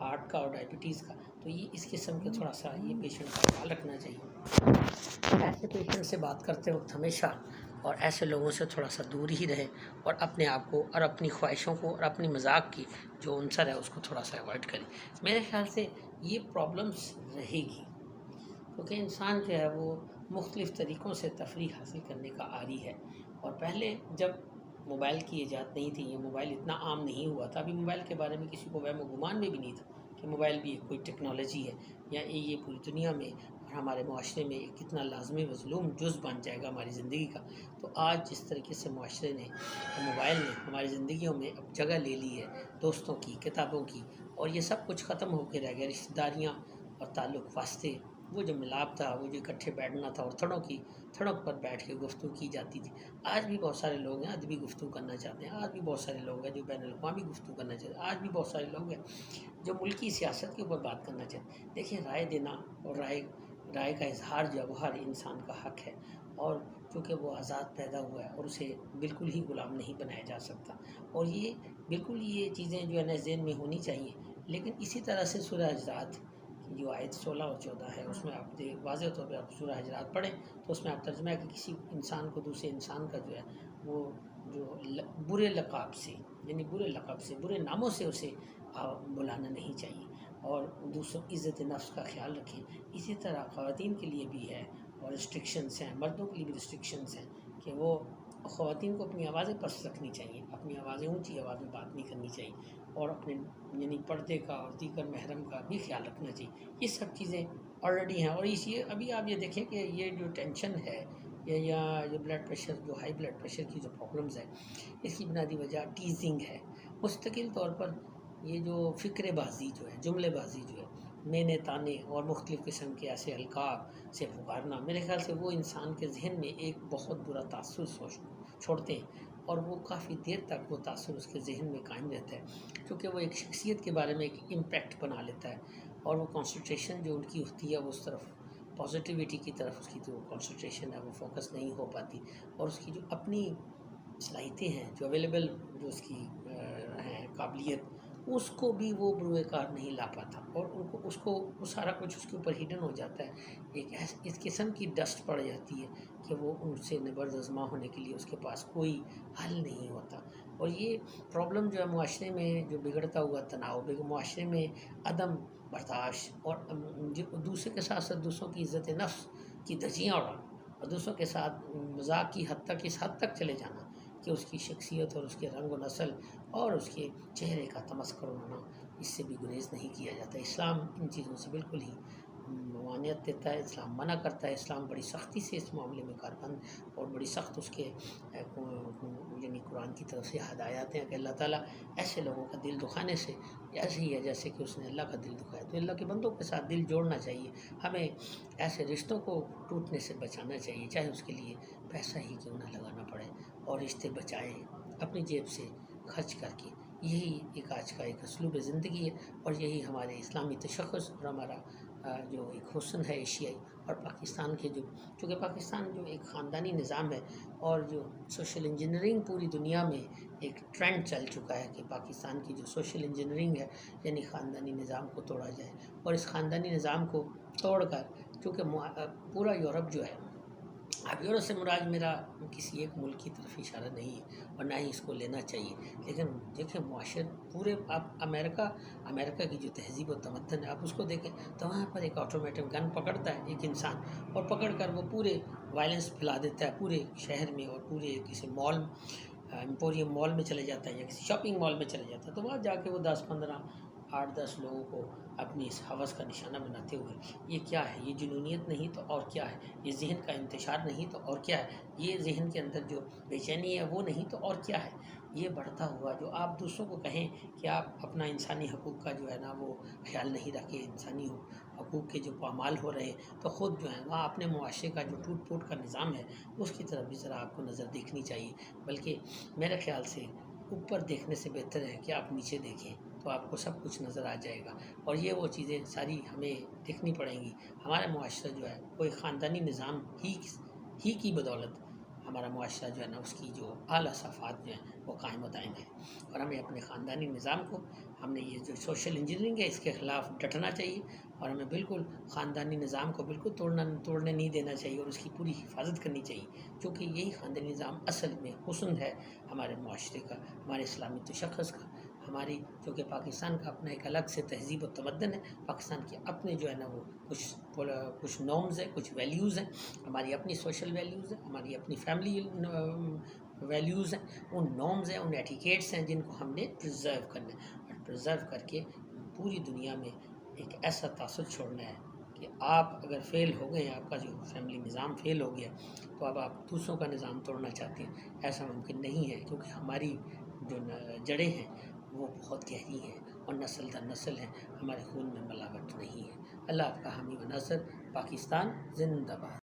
Heart کا اور diabetes کا، تو یہ اس قسم کے تھوڑا سا یہ پیشنٹ کا خیال رکھنا چاہیے۔ ایسے پیشنٹ سے بات کرتے وقت ہمیشہ اور ایسے لوگوں سے تھوڑا سا دور ہی رہے، اور اپنے آپ کو اور اپنی خواہشوں کو اور اپنی مذاق کی جو عنصر ہے اس کو تھوڑا سا اوائڈ کریں۔ میرے خیال سے یہ پرابلمس رہے گی، کیونکہ انسان جو ہے وہ مختلف طریقوں سے تفریح حاصل کرنے کا عاری ہے، اور پہلے جب موبائل کی ایجاد نہیں تھی، یہ موبائل اتنا عام نہیں ہوا تھا، ابھی موبائل کے بارے میں کسی کو وہم و گمان میں بھی نہیں تھا کہ موبائل بھی ایک کوئی ٹیکنالوجی ہے، یا یہ پوری دنیا میں اور ہمارے معاشرے میں ایک کتنا لازمی مظلوم جز بن جائے گا ہماری زندگی کا۔ تو آج جس طریقے سے معاشرے نے موبائل نے ہماری زندگیوں میں اب جگہ لے لی ہے، دوستوں کی، کتابوں کی، اور یہ سب کچھ ختم ہو کے رہ گیا، رشتہ داریاں اور تعلق واسطے، وہ جو ملاپ تھا، وہ جو اکٹھے بیٹھنا تھا اور تھڑوں پر بیٹھ کے گفتگو کی جاتی تھی۔ آج بھی بہت سارے لوگ ہیں ادبی گفتگو کرنا چاہتے ہیں، آج بھی بہت سارے لوگ ہیں جو بین الاقوامی گفتگو کرنا چاہتے ہیں، آج بھی بہت سارے لوگ ہیں جو ملکی سیاست کے اوپر بات کرنا چاہتے ہیں۔ دیکھیں، رائے دینا اور رائے کا اظہار جو ہے وہ ہر انسان کا حق ہے، اور چونکہ وہ آزاد پیدا ہوا ہے اور اسے بالکل ہی غلام نہیں بنایا جا سکتا، اور بالکل یہ چیزیں جو ہے نا ذہن میں ہونی چاہیے۔ لیکن اسی طرح سے سورہ حجرات کی جو آیت 16 اور 14 ہے، اس میں آپ واضح طور پہ آپ سورہ حجرات پڑھیں تو اس میں آپ ترجمہ ہے کہ کسی انسان کو دوسرے انسان کا جو ہے وہ جو برے لقاب سے، یعنی برے لقب سے، برے ناموں سے اسے بلانا نہیں چاہیے، اور دوسروں عزت نفس کا خیال رکھیں۔ اسی طرح خواتین کے لیے بھی ہے، اور ریسٹرکشنس ہیں، مردوں کے لیے بھی ریسٹرکشنس ہیں کہ وہ خواتین کو اپنی آوازیں پست رکھنی چاہیے، اپنی آوازیں اونچی آواز میں بات نہیں کرنی چاہیے، اور اپنے یعنی پردے کا اور دیگر محرم کا بھی خیال رکھنا چاہیے۔ یہ سب چیزیں آلریڈی ہیں، اور ابھی آپ یہ دیکھیں کہ یہ جو ٹینشن ہے یا جو بلڈ پریشر، جو ہائی بلڈ پریشر کی جو پرابلمز ہے، اس کی بنیادی وجہ ٹیزنگ ہے۔ مستقل طور پر یہ جو فکرے بازی جو ہے، جملے بازی جو ہے، مینے تانے اور مختلف قسم کے ایسے القاب سے پکارنا، میرے خیال سے وہ انسان کے ذہن میں ایک بہت برا تاثر چھوڑتے ہیں، اور وہ کافی دیر تک وہ تاثر اس کے ذہن میں قائم رہتا ہے، کیونکہ وہ ایک شخصیت کے بارے میں ایک امپیکٹ بنا لیتا ہے، اور وہ کنسنٹریشن جو ان کی ہوتی ہے وہ اس طرف پازیٹیوٹی کی طرف اس کی جو کنسنٹریشن ہے وہ فوکس نہیں ہو پاتی، اور اس کی جو اپنی صلاحیتیں ہیں، جو اویلیبل جو اس کی ہیں قابلیت، اس کو بھی وہ بروئے کار نہیں لا پاتا، اور اس کو وہ سارا کچھ اس کے اوپر ہیڈن ہو جاتا ہے، ایک اس قسم کی ڈسٹ پڑ جاتی ہے کہ وہ ان سے نبرد ہونے کے لیے اس کے پاس کوئی حل نہیں ہوتا۔ اور یہ پرابلم جو ہے معاشرے میں جو بگڑتا ہوا تناؤ، معاشرے میں عدم برداشت، اور دوسرے کے ساتھ ساتھ دوسروں کی عزت نفس کی دھجیاں اڑانا، اور دوسروں کے ساتھ مذاق کی حد تک، اس حد تک چلے جانا کہ اس کی شخصیت اور اس کے رنگ و نسل اور اس کے چہرے کا تمسخر ہونا، اس سے بھی گریز نہیں کیا جاتا۔ اسلام ان چیزوں سے بالکل ہی ممانعت دیتا ہے، اسلام منع کرتا ہے، اسلام بڑی سختی سے اس معاملے میں کاربند اور بڑی سخت اس کے یعنی قرآن کی طرف سے ہدایات ہیں کہ اللہ تعالیٰ ایسے لوگوں کا دل دکھانے سے ایسے ہی ہے جیسے کہ اس نے اللہ کا دل دکھایا، تو اللہ کے بندوں کے ساتھ دل جوڑنا چاہیے، ہمیں ایسے رشتوں کو ٹوٹنے سے بچانا چاہیے، چاہے اس کے لیے پیسہ ہی کیوں نہ لگانا پڑے، اور رشتے بچائیں اپنی جیب سے خرچ کر کے۔ یہی ایک آج کا ایک اسلوب زندگی ہے، اور یہی ہمارے اسلامی تشخص اور ہمارا جو ایک حسن ہے ایشیائی، اور پاکستان کے چونکہ پاکستان جو ایک خاندانی نظام ہے، اور جو سوشل انجینئرنگ پوری دنیا میں ایک ٹرینڈ چل چکا ہے کہ پاکستان کی جو سوشل انجینئرنگ ہے، یعنی خاندانی نظام کو توڑا جائے، اور اس خاندانی نظام کو توڑ کر، چونکہ پورا یورپ جو ہے، اب یورپ سے مراد میرا کسی ایک ملک کی طرف اشارہ نہیں ہے، اور نہ ہی اس کو لینا چاہیے، لیکن دیکھیں معاشرت پورے آپ امریکہ کی جو تہذیب و تمدن ہے، آپ اس کو دیکھیں تو وہاں پر ایک آٹومیٹک گن پکڑتا ہے ایک انسان، اور پکڑ کر وہ پورے وائلنس پھیلا دیتا ہے پورے شہر میں، اور پورے کسی مال، ایمپوریم مال میں چلے جاتا ہے یا کسی شاپنگ مال میں چلے جاتا ہے، تو وہاں جا کے وہ 10-15 8-10 لوگوں کو اپنی اس ہوس کا نشانہ بناتے ہوئے، یہ کیا ہے؟ یہ جنونیت نہیں تو اور کیا ہے؟ یہ ذہن کا انتشار نہیں تو اور کیا ہے؟ یہ ذہن کے اندر جو بے چینی ہے وہ نہیں تو اور کیا ہے؟ یہ بڑھتا ہوا جو آپ دوسروں کو کہیں کہ آپ اپنا انسانی حقوق کا جو ہے نا وہ خیال نہیں رکھے، انسانی حقوق کے جو پامال ہو رہے ہیں، تو خود جو ہے وہاں اپنے معاشرے کا جو ٹوٹ پھوٹ کا نظام ہے اس کی طرف بھی ذرا آپ کو نظر دیکھنی چاہیے، بلکہ میرے خیال سے اوپر دیکھنے سے بہتر ہے کہ آپ نیچے دیکھیں تو آپ کو سب کچھ نظر آ جائے گا، اور یہ وہ چیزیں ساری ہمیں دیکھنی پڑیں گی۔ ہمارا معاشرہ جو ہے کوئی خاندانی نظام ہی کی بدولت ہمارا معاشرہ جو ہے نا اس کی جو اعلیٰ صفات جو ہیں وہ قائم و دائم ہے، اور ہمیں اپنے خاندانی نظام کو ہم نے یہ جو سوشل انجینئرنگ ہے اس کے خلاف ڈٹنا چاہیے، اور ہمیں بالکل خاندانی نظام کو بالکل توڑنے نہیں دینا چاہیے، اور اس کی پوری حفاظت کرنی چاہیے، کیونکہ یہی خاندانی نظام اصل میں حسن ہے ہمارے معاشرے کا، ہمارے اسلامی تشخص کا، ہماری کیونکہ پاکستان کا اپنا ایک الگ سے تہذیب و تمدن ہے، پاکستان کے اپنے جو ہے نا وہ کچھ نارمز ہیں، کچھ ویلیوز ہیں، ہماری اپنی سوشل ویلیوز ہیں، ہماری اپنی فیملی ویلیوز ہیں، ان نارمز ہیں، ان ایٹیکیٹس ہیں جن کو ہم نے پرزرو کرنا ہے، اور پرزرو کر کے پوری دنیا میں ایک ایسا تاثر چھوڑنا ہے کہ آپ اگر فیل ہو گئے ہیں، آپ کا جو فیملی نظام فیل ہو گیا، تو اب آپ دوسروں کا نظام توڑنا چاہتے ہیں، ایسا ممکن نہیں ہے، کیونکہ ہماری جو جڑیں ہیں وہ بہت گہری ہیں اور نسل در نسل ہیں، ہمارے خون میں ملاوٹ نہیں ہے۔ اللہ آپ کا حامی و ناصر۔ پاکستان زندہ باد۔